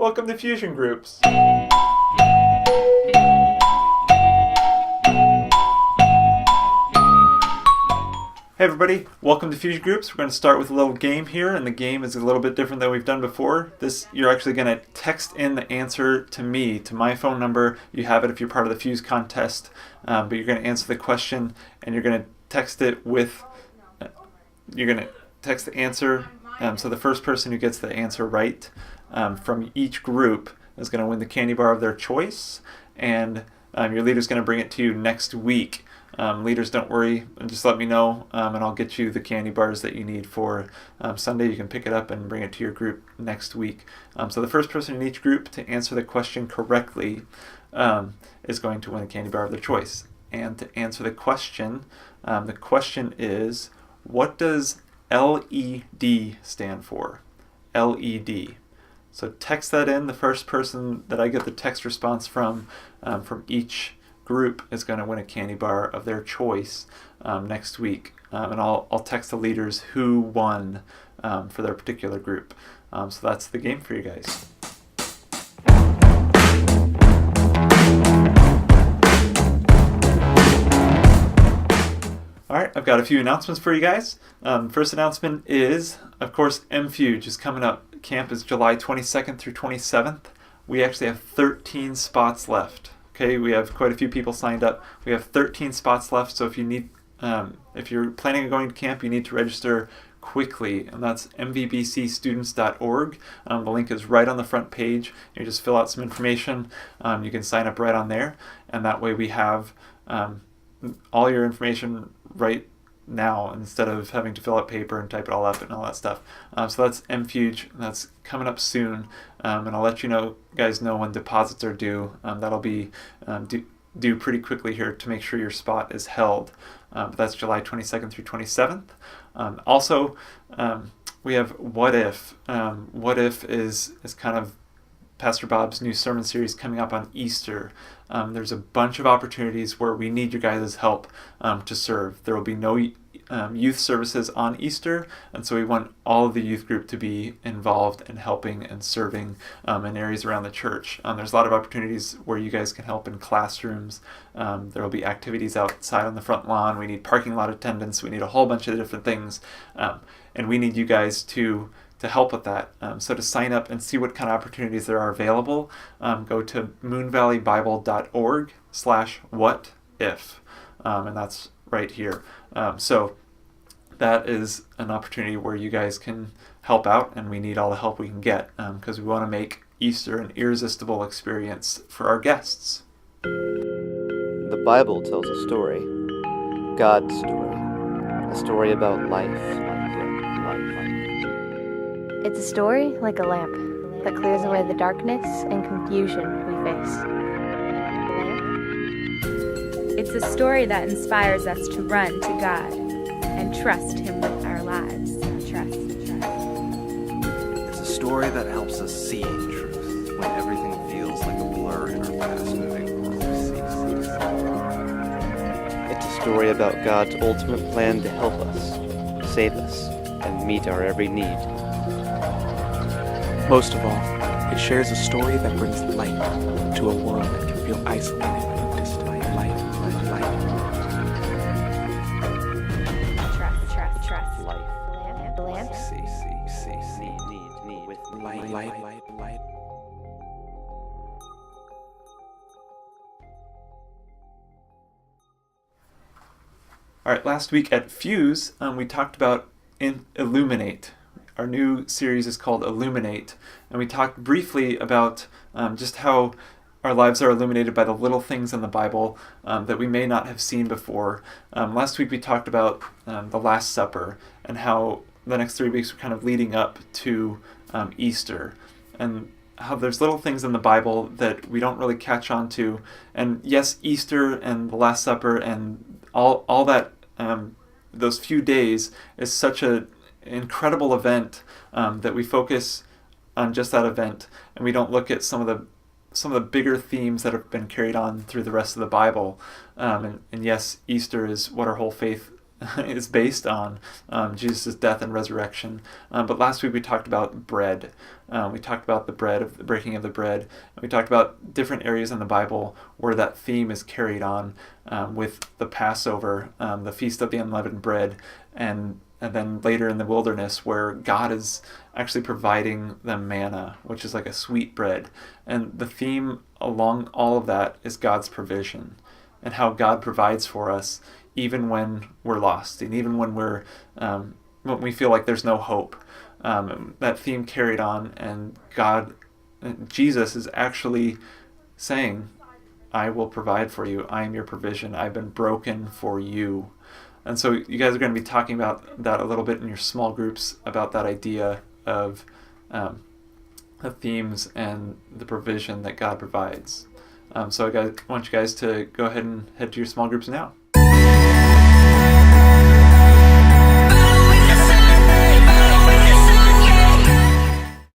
Welcome to Fusion Groups. Hey everybody, welcome to Fusion Groups. We're going to start with a little game here, and the game is a little bit different than we've done before. You're actually going to text in the answer to me, to my phone number. You have it if you're part of the Fuse contest, but you're going to answer the question, and you're going to text it with, you're going to text the answer, so the first person who gets the answer right from each group is going to win the candy bar of their choice, and your leader's going to bring it to you next week. Leaders, don't worry, just let me know, and I'll get you the candy bars that you need for Sunday. You can pick it up and bring it to your group next week. So the first person in each group to answer the question correctly is going to win a candy bar of their choice. And to answer the question is, what does LED stand for? LED. So text that in. The first person that I get the text response from each group is going to win a candy bar of their choice next week, and I'll text the leaders who won for their particular group. So that's the game for you guys. Alright, I've got a few announcements for you guys. First announcement is, of course, MFuge is coming up. Camp is July 22nd through 27th. We actually have 13 spots left. Okay, we have quite a few people signed up. We have 13 spots left, so if you're planning on going to camp, you need to register quickly, and that's mvbcstudents.org. The link is right on the front page. You just fill out some information. You can sign up right on there, and that way we have all your information right now instead of having to fill out paper and type it all up and all that stuff. So that's MFuge. That's coming up soon, and I'll let you guys know when deposits are due. That'll be due pretty quickly here to make sure your spot is held. But that's July 22nd through 27th. Also, we have What If. What If is kind of Pastor Bob's new sermon series coming up on Easter. There's a bunch of opportunities where we need your guys' help to serve. There will be no youth services on Easter, and so we want all of the youth group to be involved in helping and serving in areas around the church. There's a lot of opportunities where you guys can help in classrooms. There will be activities outside on the front lawn. We need parking lot attendance. We need a whole bunch of different things, and we need you guys to help with that. So to sign up and see what kind of opportunities there are available, go to moonvalleybible.org/whatif, and that's right here. So that is an opportunity where you guys can help out, and we need all the help we can get because we want to make Easter an irresistible experience for our guests. The Bible tells a story, God's story, a story about life. It's a story like a lamp that clears away the darkness and confusion we face. It's a story that inspires us to run to God and trust Him with our lives. Trust. It's a story that helps us see truth when everything feels like a blur in our fast-moving world. It's a story about God's ultimate plan to help us, save us, and meet our every need. Most of all, it shares a story that brings light to a world that can feel isolated and distant. Light. Trust. Life. Lamp. Need. With Light. All right, last week at Fuse, we talked about Illuminate. Our new series is called Illuminate, and we talked briefly about just how our lives are illuminated by the little things in the Bible that we may not have seen before. Last week we talked about the Last Supper and how the next 3 weeks were kind of leading up to Easter, and how there's little things in the Bible that we don't really catch on to. And yes, Easter and the Last Supper and all that, those few days is such an incredible event that we focus on just that event, and we don't look at some of the bigger themes that have been carried on through the rest of the Bible. And yes, Easter is what our whole faith is based on Jesus' death and resurrection. But last week we talked about bread. We talked about the breaking of the bread. We talked about different areas in the Bible where that theme is carried on with the Passover, the Feast of the Unleavened Bread, and then later in the wilderness where God is actually providing them manna, which is like a sweet bread. And the theme along all of that is God's provision and how God provides for us even when we're lost and even when when we feel like there's no hope. That theme carried on, and Jesus is actually saying, I will provide for you. I am your provision. I've been broken for you. And so you guys are going to be talking about that a little bit in your small groups, about that idea of the themes and the provision that God provides. So I want you guys to go ahead and head to your small groups now.